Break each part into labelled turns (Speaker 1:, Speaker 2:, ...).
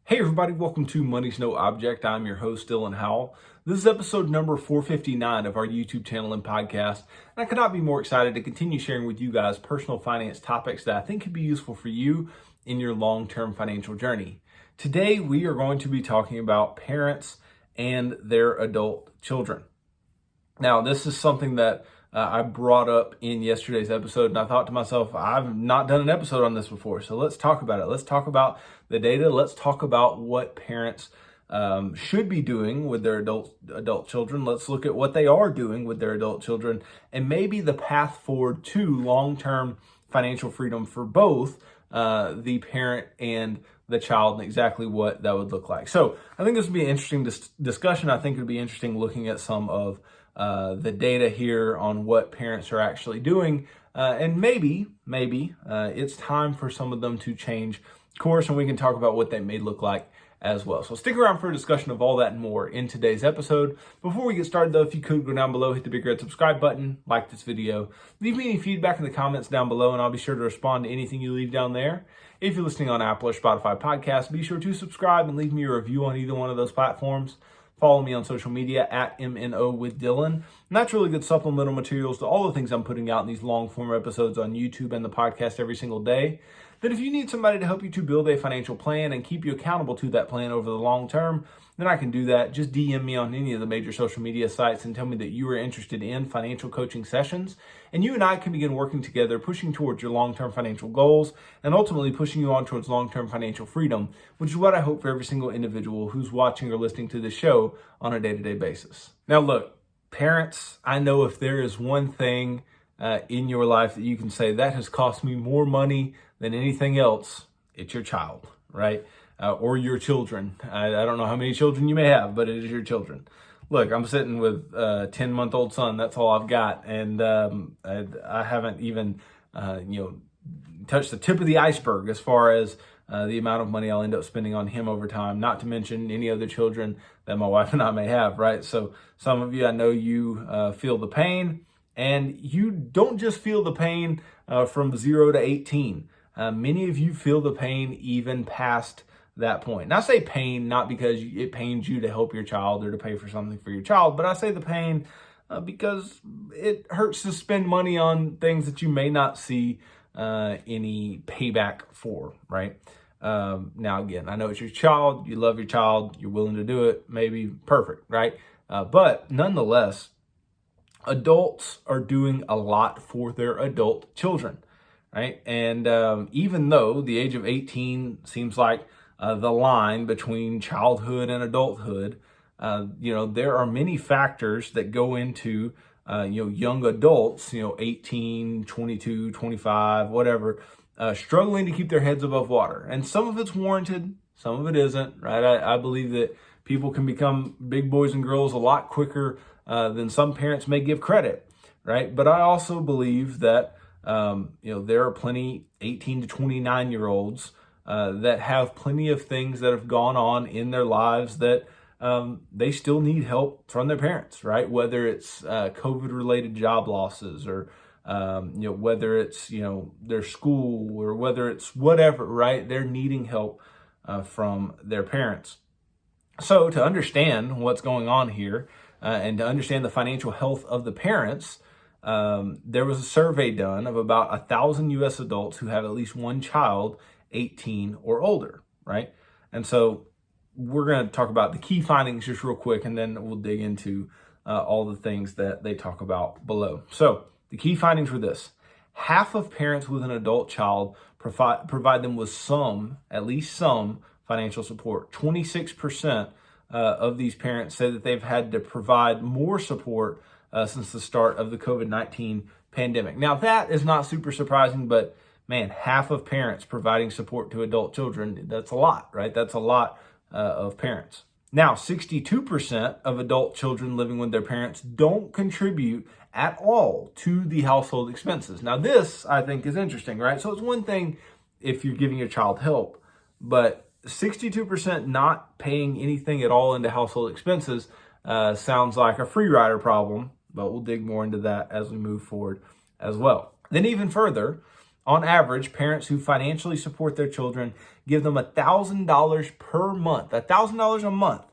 Speaker 1: Hey everybody, welcome to Money's No Object. I'm your host, Dylan Howell. This is episode number 459 of our YouTube channel and podcast, and I could not be more excited to continue sharing with you guys personal finance topics that I think could be useful for you in your long-term financial journey. Today, we are going to be talking about parents and their adult children. Now, this is something that I brought up in yesterday's episode, and I thought to myself, I've not done an episode on this before, so let's talk about it. Let's talk about the data. Let's talk about what parents should be doing with their adult children. Let's look at what they are doing with their adult children, and maybe the path forward to long-term financial freedom for both the parent and the child, and exactly what that would look like. So I think this would be an interesting discussion. I think it would be interesting looking at some of the data here on what parents are actually doing, and maybe it's time for some of them to change course, and we can talk about what they may look like as well. So stick around for a discussion of all that and more in today's episode. Before we get started though, if you could go down below, hit the big red subscribe button, like this video, leave me any feedback in the comments down below, and I'll be sure to respond to anything you leave down there. If you're listening on Apple or Spotify podcasts, be sure to subscribe and leave me a review on either one of those platforms. Follow me on social media at MNO with Dylan. And that's really good supplemental materials to all the things I'm putting out in these long form episodes on YouTube and the podcast every single day. Then if you need somebody to help you to build a financial plan and keep you accountable to that plan over the long term, then I can do that. Just DM me on any of the major social media sites and tell me that you are interested in financial coaching sessions. And you and I can begin working together, pushing towards your long-term financial goals and ultimately pushing you on towards long-term financial freedom, which is what I hope for every single individual who's watching or listening to this show on a day-to-day basis. Now look, parents, I know if there is one thing in your life that you can say that has cost me more money than anything else, it's your child, right? Or your children. I don't know how many children you may have, but it is your children. Look, I'm sitting with a 10-month-old son. That's all I've got. And I haven't even, touched the tip of the iceberg as far as the amount of money I'll end up spending on him over time, not to mention any other children that my wife and I may have, right? So some of you, I know you feel the pain, and you don't just feel the pain from 0 to 18. Many of you feel the pain even past that point. And I say pain not because it pains you to help your child or to pay for something for your child, but I say the pain because it hurts to spend money on things that you may not see any payback for, right? Now, again, I know it's your child, you love your child, you're willing to do it, maybe perfect, right? But nonetheless, adults are doing a lot for their adult children, right? And even though the age of 18 seems like the line between childhood and adulthood, there are many factors that go into, young adults, 18, 22, 25, whatever, struggling to keep their heads above water. And some of it's warranted, some of it isn't, right? I believe that people can become big boys and girls a lot quicker than some parents may give credit, right? But I also believe that, there are plenty 18 to 29-year-olds that have plenty of things that have gone on in their lives that they still need help from their parents, right? Whether it's COVID-related job losses or, whether it's, their school or whether it's whatever, right? They're needing help from their parents. So to understand what's going on here and to understand the financial health of the parents, there was a survey done of about 1,000 U.S. adults who have at least one child 18 or older, right? And so we're going to talk about the key findings just real quick, and then we'll dig into all the things that they talk about below. So the key findings were this: half of parents with an adult child provide them with at least some financial support. 26% of these parents say that they've had to provide more support since the start of the COVID-19 pandemic. Now, that is not super surprising, but man, half of parents providing support to adult children, that's a lot, right? That's a lot of parents. Now, 62% of adult children living with their parents don't contribute at all to the household expenses. Now, this, I think, is interesting, right? So it's one thing if you're giving your child help, but 62% not paying anything at all into household expenses sounds like a free rider problem, but we'll dig more into that as we move forward as well. Then even further, On average, parents who financially support their children give them $1,000 per month, $1,000 a month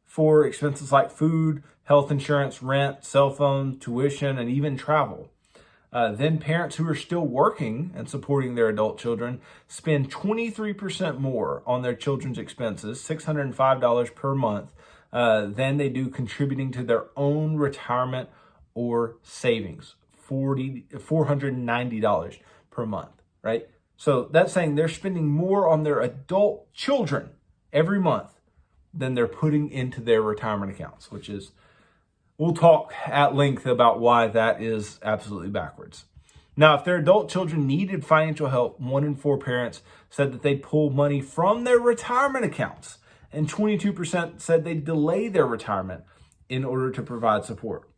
Speaker 1: for expenses like food, health insurance, rent, cell phone, tuition, and even travel. Then parents who are still working and supporting their adult children spend 23% more on their children's expenses, $605 per month, than they do contributing to their own retirement or savings, $490 per month, right? So that's saying they're spending more on their adult children every month than they're putting into their retirement accounts, which is, we'll talk at length about why that is absolutely backwards. Now, if their adult children needed financial help, 1 in 4 parents said that they'd pull money from their retirement accounts, and 22% said they'd delay their retirement in order to provide support.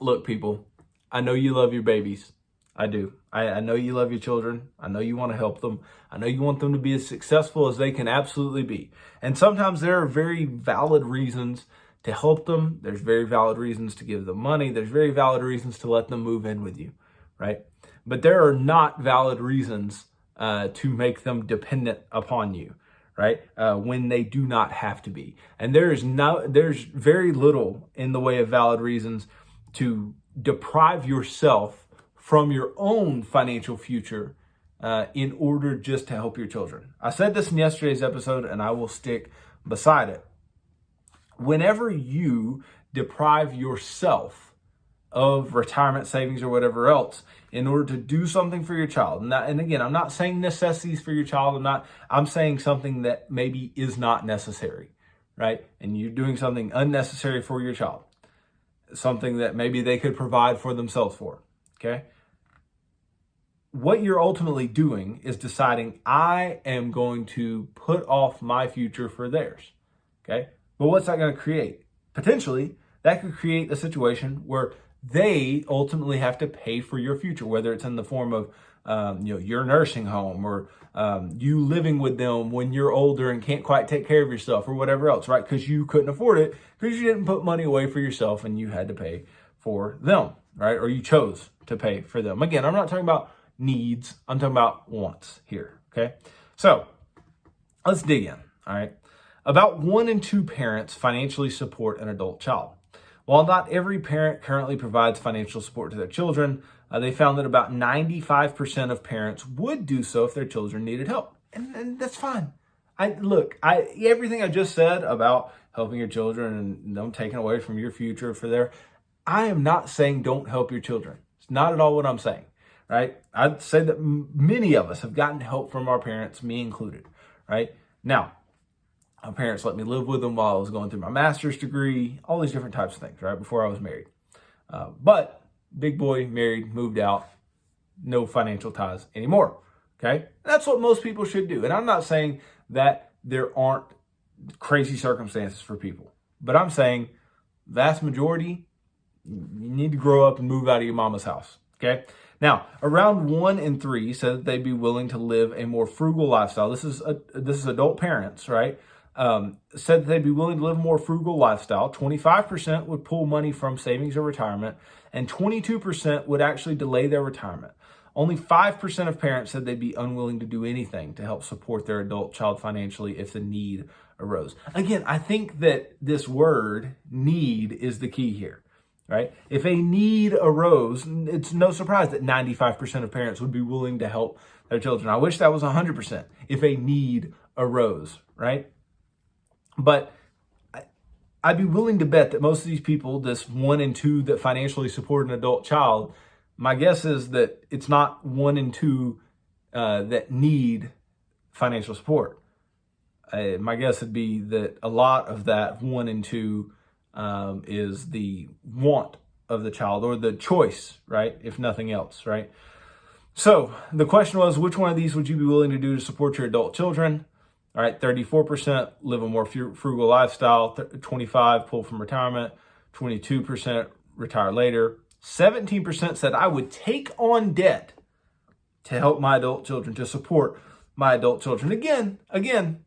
Speaker 1: Look, people, I know you love your babies. I do. I know you love your children. I know you want to help them. I know you want them to be as successful as they can absolutely be. And sometimes there are very valid reasons to help them. There's very valid reasons to give them money. There's very valid reasons to let them move in with you, right? But there are not valid reasons to make them dependent upon you, right? When they do not have to be. And there's very little in the way of valid reasons to deprive yourself from your own financial future in order just to help your children. I said this in yesterday's episode, and I will stick beside it. Whenever you deprive yourself of retirement savings or whatever else in order to do something for your child, and again, I'm not saying necessities for your child. I'm saying something that maybe is not necessary, right? And you're doing something unnecessary for your child, something that maybe they could provide for themselves for, okay? What you're ultimately doing is deciding, I am going to put off my future for theirs, okay? But what's that going to create? Potentially, that could create a situation where they ultimately have to pay for your future, whether it's in the form of your nursing home or you living with them when you're older and can't quite take care of yourself or whatever else, right? Because you couldn't afford it because you didn't put money away for yourself and you had to pay for them, right? Or you chose to pay for them. Again, I'm not talking about needs. I'm talking about wants here, okay? So let's dig in, all right? About 1 in 2 parents financially support an adult child. While not every parent currently provides financial support to their children, they found that about 95% of parents would do so if their children needed help. And that's fine. Everything I just said about helping your children and them taking away from your future I am not saying don't help your children. It's not at all what I'm saying, right? I'd say that many of us have gotten help from our parents, me included, right? Now, my parents let me live with them while I was going through my master's degree, all these different types of things, right? Before I was married. But big boy, married, moved out, no financial ties anymore, okay? That's what most people should do. And I'm not saying that there aren't crazy circumstances for people, but I'm saying vast majority, you need to grow up and move out of your mama's house, okay? Now, around 1 in 3 said that they'd be willing to live a more frugal lifestyle. This is adult parents, right? Said that they'd be willing to live a more frugal lifestyle. 25% would pull money from savings or retirement, and 22% would actually delay their retirement. Only 5% of parents said they'd be unwilling to do anything to help support their adult child financially if the need arose. Again, I think that this word need is the key here, right? If a need arose, it's no surprise that 95% of parents would be willing to help their children. I wish that was 100% if a need arose, right? But I'd be willing to bet that most of these people, this 1 in 2 that financially support an adult child, my guess is that it's not 1 in 2 that need financial support. My guess would be that a lot of that 1 in 2 is the want of the child or the choice, right? If nothing else, right? So the question was, which one of these would you be willing to do to support your adult children? All right, 34% live a more frugal lifestyle, 25% pull from retirement, 22% retire later, 17% said I would take on debt to help my adult children, to support my adult children. Again,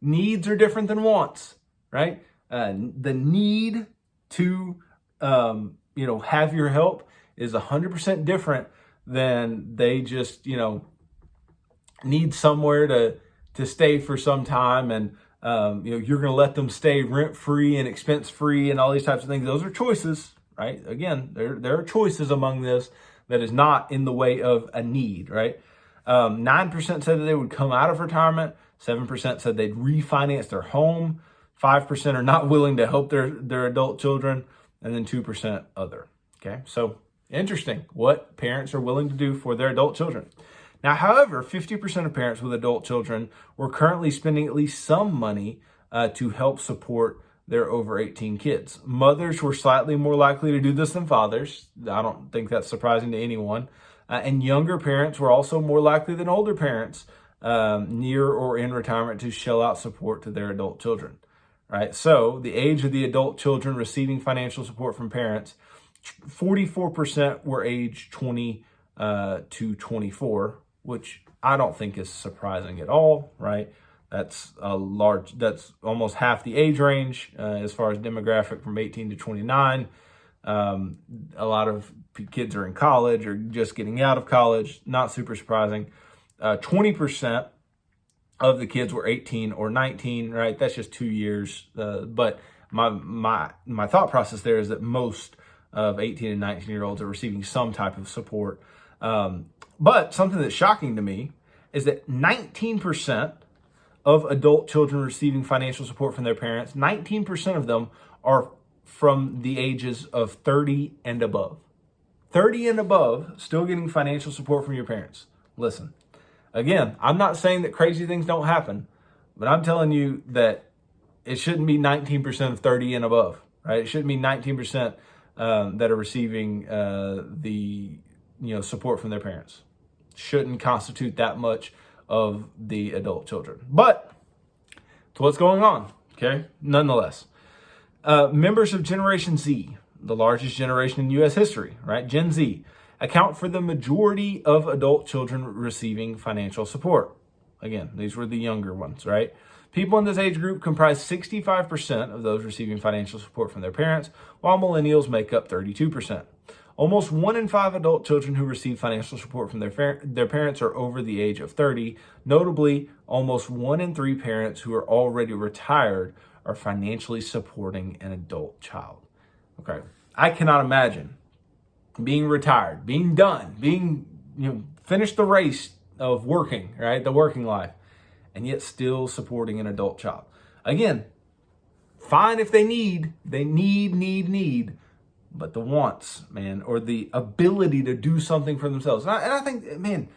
Speaker 1: needs are different than wants, right? The need to, have your help is 100% different then they just, need somewhere to stay for some time. And, you're going to let them stay rent free and expense free and all these types of things. Those are choices, right? Again, there are choices among this that is not in the way of a need, right? 9% said that they would come out of retirement. 7% said they'd refinance their home. 5% are not willing to help their adult children. And then 2% other. Okay, so interesting what parents are willing to do for their adult children. Now, however, 50% of parents with adult children were currently spending at least some money to help support their over 18 kids. Mothers were slightly more likely to do this than fathers. I don't think that's surprising to anyone. And younger parents were also more likely than older parents near or in retirement to shell out support to their adult children. Right? So the age of the adult children receiving financial support from parents, 44% were age 20 to 24, which I don't think is surprising at all, right? That's almost half the age range as far as demographic from 18 to 29. A lot of kids are in college or just getting out of college, not super surprising. 20% of the kids were 18 or 19, right? That's just 2 years. But my thought process there is that most of 18 and 19-year-olds are receiving some type of support. But something that's shocking to me is that 19% of adult children receiving financial support from their parents, 19% of them are from the ages of 30 and above. 30 and above, still getting financial support from your parents. Listen, again, I'm not saying that crazy things don't happen, but I'm telling you that it shouldn't be 19% of 30 and above, right? It shouldn't be 19% that are receiving the support from their parents. Shouldn't constitute that much of the adult children. But it's what's going on, okay? Nonetheless, members of Generation Z, the largest generation in U.S. history, right? Gen Z, account for the majority of adult children receiving financial support. Again, these were the younger ones, right? People in this age group comprise 65% of those receiving financial support from their parents, while millennials make up 32%. Almost 1 in 5 adult children who receive financial support from their parents are over the age of 30. Notably, almost 1 in 3 parents who are already retired are financially supporting an adult child. Okay, I cannot imagine being retired, being done, finished the race of working, right? The working life, and yet still supporting an adult child. Again, fine if they need, but the wants, man, or the ability to do something for themselves. And I think, man,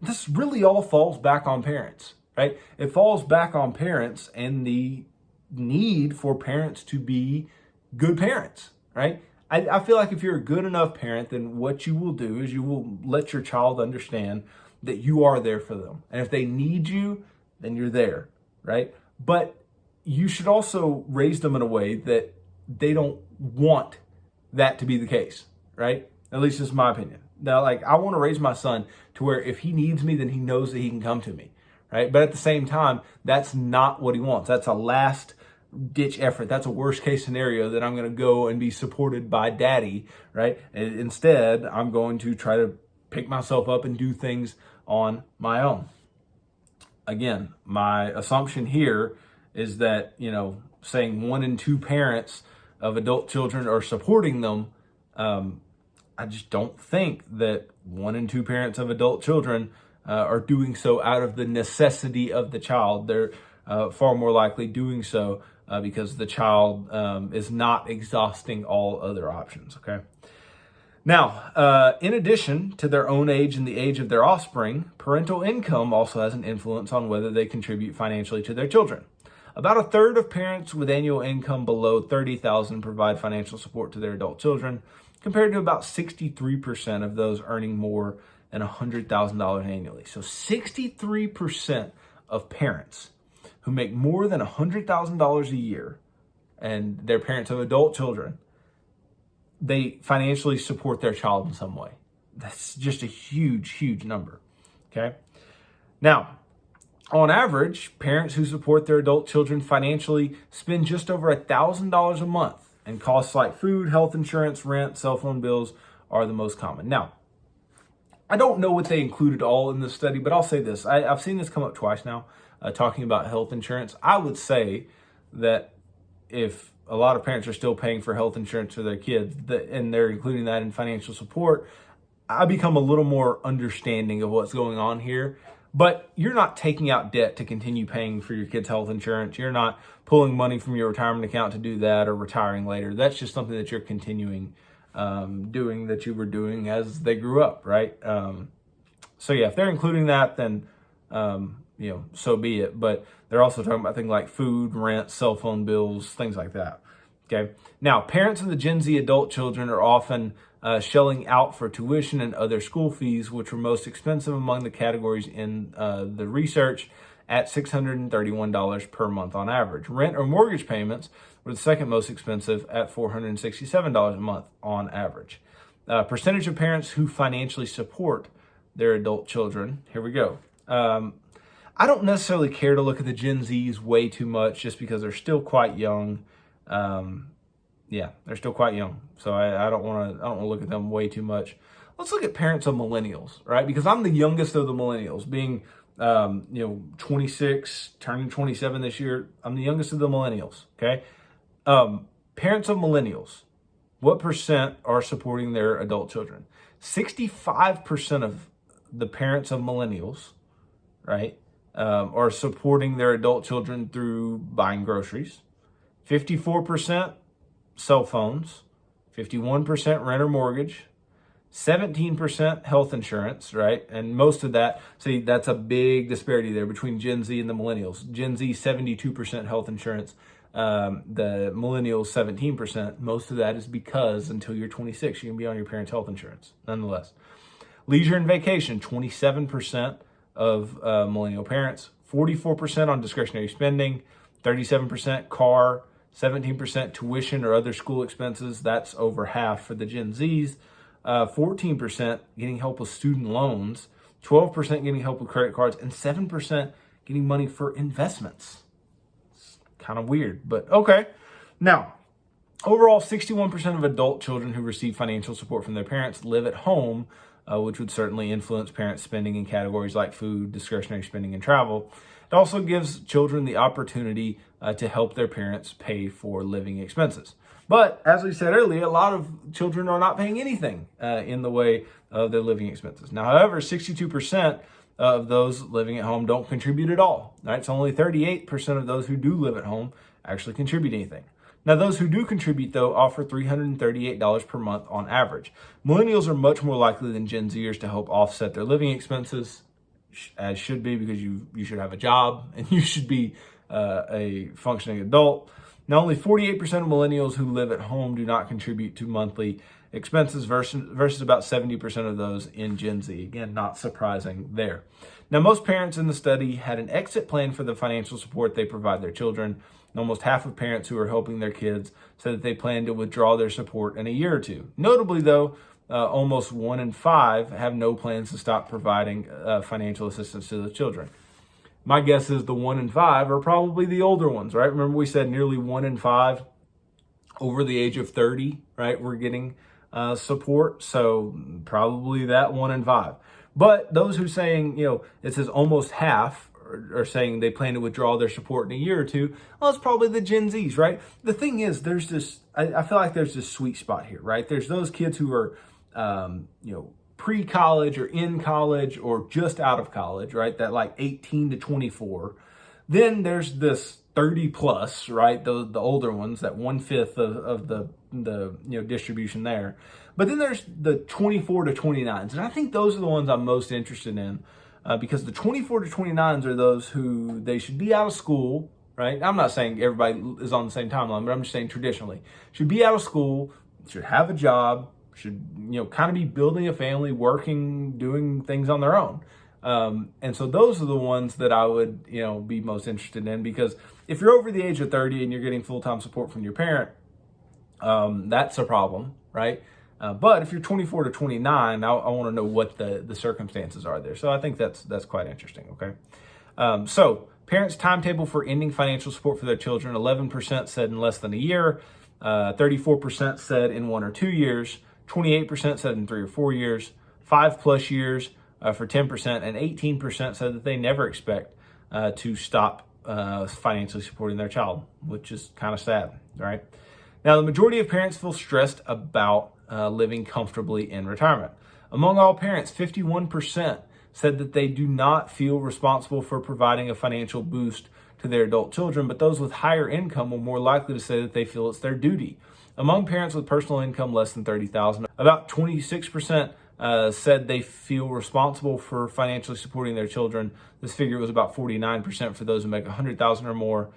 Speaker 1: this really all falls back on parents, right? It falls back on parents and the need for parents to be good parents, right? I feel like if you're a good enough parent, then what you will do is you will let your child understand that you are there for them. And if they need you, then you're there, right? But you should also raise them in a way that they don't want that to be the case, right? At least this is my opinion. Now, I want to raise my son to where if he needs me, then he knows that he can come to me, right? But at the same time, that's not what he wants. That's a last ditch effort. That's a worst case scenario that I'm going to go and be supported by daddy, right? And instead, I'm going to try to pick myself up and do things on my own. Again, my assumption here is that, saying 1 in 2 parents of adult children are supporting them, I just don't think that 1 in 2 parents of adult children are doing so out of the necessity of the child. They're far more likely doing so because the child is not exhausting all other options, okay? Now, in addition to their own age and the age of their offspring, parental income also has an influence on whether they contribute financially to their children. About a third of parents with annual income below $30,000 provide financial support to their adult children, compared to about 63% of those earning more than $100,000 annually. So 63% of parents who make more than $100,000 a year, and they're parents of adult children, they financially support their child in some way. That's just a huge, huge number, okay? Now, on average, parents who support their adult children financially spend just over $1,000 a month, and costs like food, health insurance, rent, cell phone bills are the most common. Now, I don't know what they included all in this study, but I'll say this. I've seen this come up twice now, talking about health insurance. I would say that if a lot of parents are still paying for health insurance for their kids, and they're including that in financial support, I become a little more understanding of what's going on here. But you're not taking out debt to continue paying for your kids' health insurance. You're not pulling money from your retirement account to do that or retiring later. That's just something that you're continuing doing that you were doing as they grew up, right? So yeah, if they're including that, then so be it. But they're also talking about things like food, rent, cell phone bills, things like that. Okay. Now, parents of the Gen Z adult children are often shelling out for tuition and other school fees, which were most expensive among the categories in the research at $631 per month on average. Rent or mortgage payments were the second most expensive at $467 a month on average. Percentage of parents who financially support their adult children. Here we go. I don't necessarily care to look at the Gen Zs way too much just because they're still quite young. They're still quite young. So I don't want to look at them way too much. Let's look at parents of millennials, right? Because I'm the youngest of the millennials, being 26, turning 27 this year. I'm the youngest of the millennials, okay? Parents of millennials, what percent are supporting their adult children? 65% of the parents of millennials, right, are supporting their adult children through buying groceries. 54% cell phones, 51% rent or mortgage, 17% health insurance, right? And most of that, see, that's a big disparity there between Gen Z and the millennials. Gen Z, 72% health insurance. The millennials, 17%. Most of that is because until you're 26, you can be on your parents' health insurance, nonetheless. Leisure and vacation, 27% of millennial parents, 44% on discretionary spending, 37% car, 17% tuition or other school expenses. That's over half for the Gen Zs. 14% getting help with student loans, 12% getting help with credit cards, and 7% getting money for investments. It's kind of weird, but okay. Now, overall, 61% of adult children who receive financial support from their parents live at home, which would certainly influence parents' spending in categories like food, discretionary spending, and travel. It also gives children the opportunity to help their parents pay for living expenses. But as we said earlier, a lot of children are not paying anything in the way of their living expenses. Now, however, 62% of those living at home don't contribute at all. Right? So only 38% of those who do live at home actually contribute anything. Now, those who do contribute, though, offer $338 per month on average. Millennials are much more likely than Gen Zers to help offset their living expenses, as should be, because you should have a job and you should be a functioning adult. Now, only 48% of millennials who live at home do not contribute to monthly expenses versus about 70% of those in Gen Z. Again, not surprising there. Now, most parents in the study had an exit plan for the financial support they provide their children. And almost half of parents who are helping their kids said that they plan to withdraw their support in a year or two. Notably, though, almost 1 in 5 have no plans to stop providing financial assistance to the children. My guess is the 1 in 5 are probably the older ones, right? Remember we said nearly 1 in 5 over the age of 30, right? We're getting support. So probably that 1 in 5. But those who saying, it says almost half are saying they plan to withdraw their support in a year or two. Well, it's probably the Gen Zs, right? The thing is, there's this, I feel like there's this sweet spot here, right? There's those kids who are, pre-college or in college or just out of college, right? That like 18 to 24. Then there's this 30 plus, right? The older ones, that 1/5 of the distribution there. But then there's the 24 to 29s. And I think those are the ones I'm most interested in because the 24 to 29s are those who they should be out of school, right? I'm not saying everybody is on the same timeline, but I'm just saying traditionally should be out of school, should have a job, should, kind of be building a family, working, doing things on their own. And so those are the ones that I would, be most interested in, because if you're over the age of 30 and you're getting full-time support from your parent, that's a problem, right? But if you're 24 to 29, I want to know what the circumstances are there. So I think that's quite interesting, okay? So parents' timetable for ending financial support for their children, 11% said in less than a year, 34% said in 1 or 2 years, 28% said in 3 or 4 years, 5+ years for 10%, and 18% said that they never expect to stop financially supporting their child, which is kind of sad, right? Now, the majority of parents feel stressed about living comfortably in retirement. Among all parents, 51% said that they do not feel responsible for providing a financial boost to their adult children, but those with higher income were more likely to say that they feel it's their duty. Among parents with personal income less than $30,000, about 26% said they feel responsible for financially supporting their children. This figure was about 49% for those who make $100,000 or more.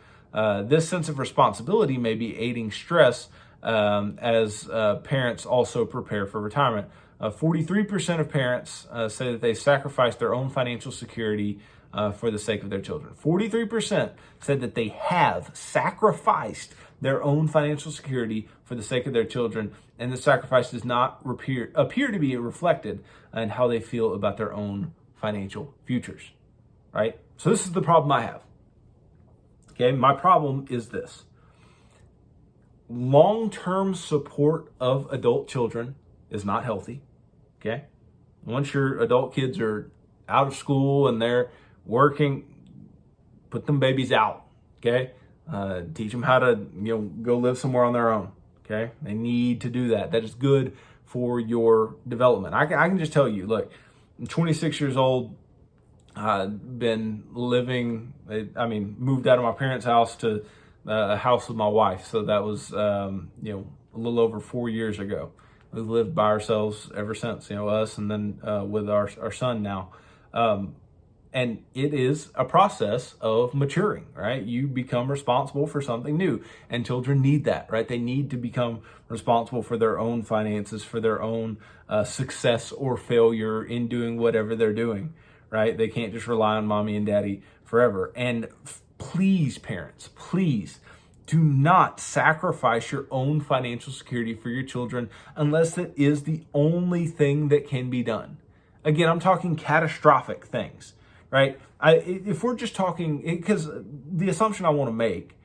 Speaker 1: This sense of responsibility may be aiding stress as parents also prepare for retirement. 43% of parents say that they sacrifice their own financial security for the sake of their children. 43% said that they have sacrificed their own financial security for the sake of their children, and the sacrifice does not appear to be reflected in how they feel about their own financial futures, right? So this is the problem I have. Okay, my problem is this. Long-term support of adult children is not healthy. Okay. Once your adult kids are out of school and they're working, put them babies out. Okay. Teach them how to, go live somewhere on their own. Okay. They need to do that. That is good for your development. I can just tell you, look, I'm 26 years old. Been living, moved out of my parents' house to a house with my wife. So that was, a little over 4 years ago. We've lived by ourselves ever since, us, and then with our son now. And it is a process of maturing, right? You become responsible for something new, and children need that, right? They need to become responsible for their own finances, for their own success or failure in doing whatever they're doing, right? They can't just rely on mommy and daddy forever. And please, parents, please, do not sacrifice your own financial security for your children unless it is the only thing that can be done. Again, I'm talking catastrophic things, right? If we're just talking, because the assumption I want to make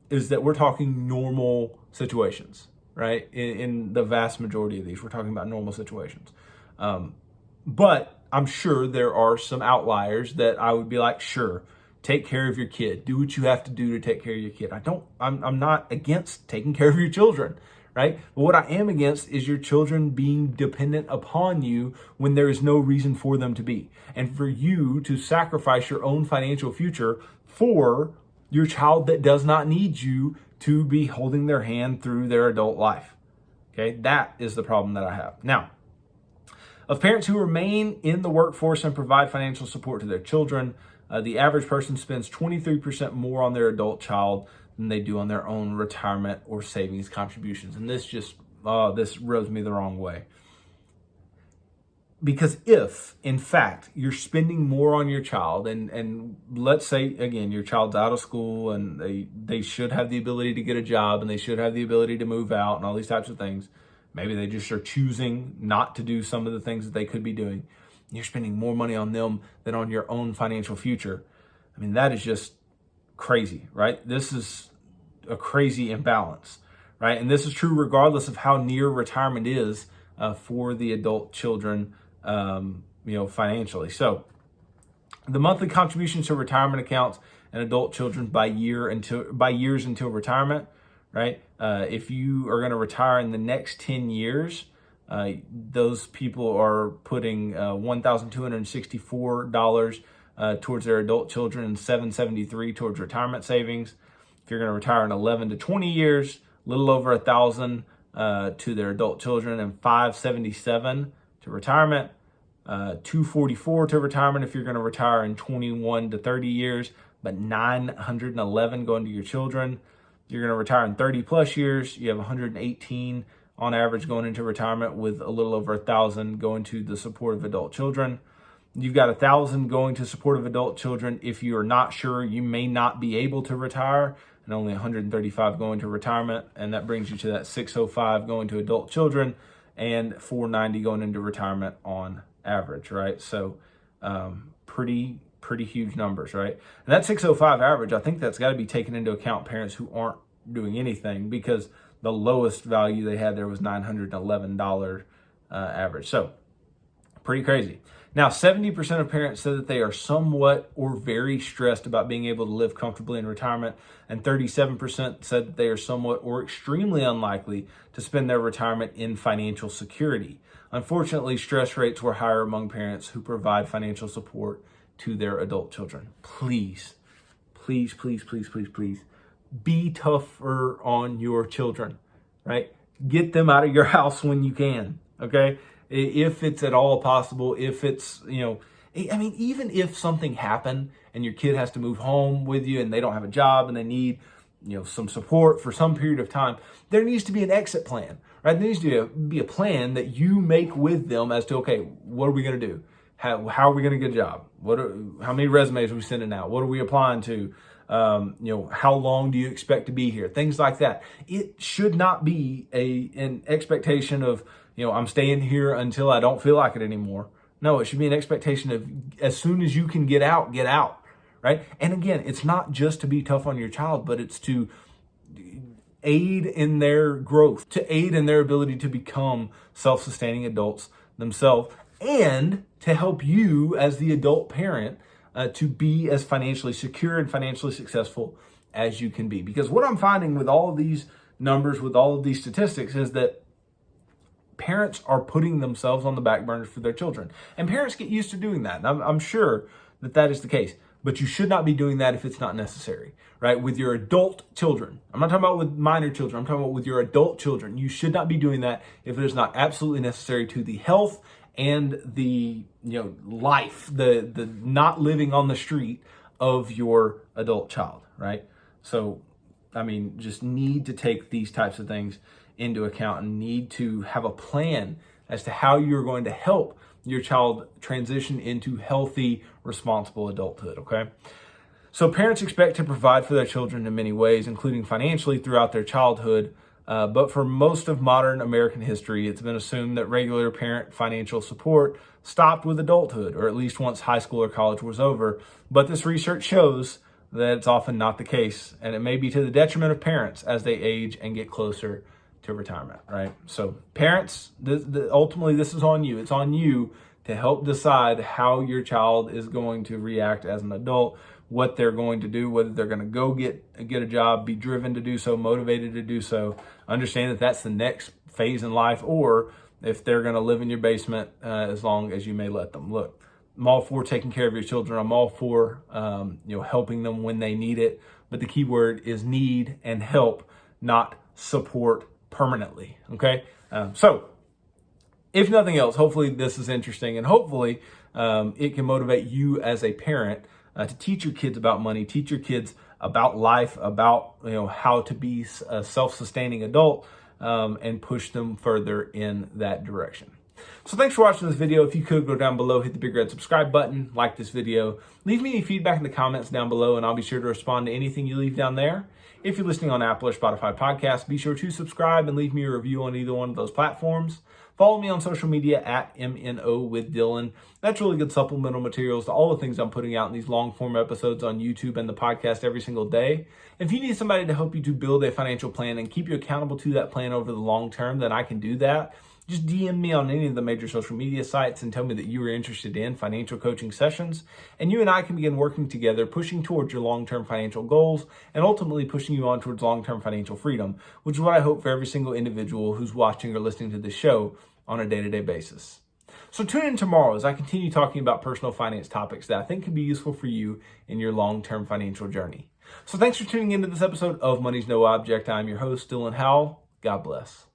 Speaker 1: is that we're talking normal situations, right? In the vast majority of these, we're talking about normal situations. But I'm sure there are some outliers that I would be like, sure, take care of your kid. Do what you have to do to take care of your kid. I'm not against taking care of your children, right? But what I am against is your children being dependent upon you when there is no reason for them to be. And for you to sacrifice your own financial future for your child that does not need you to be holding their hand through their adult life. Okay, that is the problem that I have. Now, of parents who remain in the workforce and provide financial support to their children, the average person spends 23% more on their adult child than they do on their own retirement or savings contributions. And this this rubs me the wrong way. Because if, in fact, you're spending more on your child, and let's say, again, your child's out of school and they should have the ability to get a job and they should have the ability to move out and all these types of things. Maybe they just are choosing not to do some of the things that they could be doing. You're spending more money on them than on your own financial future. That is just crazy, right? This is a crazy imbalance, right? And this is true regardless of how near retirement is for the adult children, financially. So the monthly contributions to retirement accounts and adult children by years until retirement, right? If you are going to retire in the next 10 years, those people are putting $1,264 towards their adult children and $773 towards retirement savings. If you're going to retire in 11 to 20 years, a little over $1,000 to their adult children and $577 to retirement. $244 to retirement if you're going to retire in 21 to 30 years, but $911 going to your children. If you're going to retire in 30 plus years, you have 118 on average going into retirement, with a little over $1,000 going to the support of adult children. You've got $1,000 going to support of adult children if you are not sure you may not be able to retire, and only 135 going to retirement, and that brings you to that 605 going to adult children and 490 going into retirement on average, right? So pretty huge numbers, right? And that 605 average, I think that's got to be taken into account parents who aren't doing anything, because the lowest value they had there was $911 average. So Pretty crazy. Now, 70% of parents said that they are somewhat or very stressed about being able to live comfortably in retirement, and 37% said that they are somewhat or extremely unlikely to spend their retirement in financial security. Unfortunately, stress rates were higher among parents who provide financial support to their adult children. Please, please, please, please, please, please, be tougher on your children, right? Get them out of your house when you can, okay? If it's at all possible, if it's, I mean, even if something happened and your kid has to move home with you and they don't have a job and they need, some support for some period of time, there needs to be an exit plan, right? There needs to be a plan that you make with them as to, okay, what are we going to do? How are we going to get a job? How many resumes are we sending out? What are we applying to? How long do you expect to be here? Things like that. It should not be an expectation of, I'm staying here until I don't feel like it anymore. No, it should be an expectation of as soon as you can get out, right? And again, it's not just to be tough on your child, but it's to aid in their growth, to aid in their ability to become self-sustaining adults themselves, and to help you as the adult parent to be as financially secure and financially successful as you can be. Because what I'm finding with all of these numbers, with all of these statistics, is that parents are putting themselves on the back burners for their children. And parents get used to doing that. And I'm sure that is the case. But you should not be doing that if it's not necessary, right? With your adult children. I'm not talking about with minor children. I'm talking about with your adult children. You should not be doing that if it is not absolutely necessary to the health and the life, the not living on the street of your adult child, right? So, I mean, just need to take these types of things into account and need to have a plan as to how you're going to help your child transition into healthy, responsible adulthood, okay? So parents expect to provide for their children in many ways, including financially throughout their childhood. But for most of modern American history, it's been assumed that regular parent financial support stopped with adulthood, or at least once high school or college was over. But this research shows that it's often not the case, and it may be to the detriment of parents as they age and get closer to retirement, right? So parents, ultimately this is on you. It's on you to help decide how your child is going to react as an adult, what they're going to do, whether they're going to go get a job, be driven to do so, motivated to do so, understand that that's the next phase in life, or if they're going to live in your basement as long as you may let them. Look, I'm all for taking care of your children. I'm all for helping them when they need it. But the key word is need and help, not support permanently. Okay. So if nothing else, hopefully this is interesting, and hopefully it can motivate you as a parent to teach your kids about money, teach your kids about life, about how to be a self-sustaining adult, and push them further in that direction. So thanks for watching this video. If you could go down below, hit the big red subscribe button, like this video, leave me any feedback in the comments down below, and I'll be sure to respond to anything you leave down there. If you're listening on Apple or Spotify podcasts, be sure to subscribe and leave me a review on either one of those platforms. Follow me on social media at MNO with Dylan. That's really good supplemental materials to all the things I'm putting out in these long form episodes on YouTube and the podcast every single day. If you need somebody to help you to build a financial plan and keep you accountable to that plan over the long term, then I can do that. Just DM me on any of the major social media sites and tell me that you are interested in financial coaching sessions. And you and I can begin working together, pushing towards your long-term financial goals and ultimately pushing you on towards long-term financial freedom, which is what I hope for every single individual who's watching or listening to this show on a day-to-day basis. So tune in tomorrow as I continue talking about personal finance topics that I think can be useful for you in your long-term financial journey. So thanks for tuning into this episode of Money's No Object. I'm your host, Dylan Howell. God bless.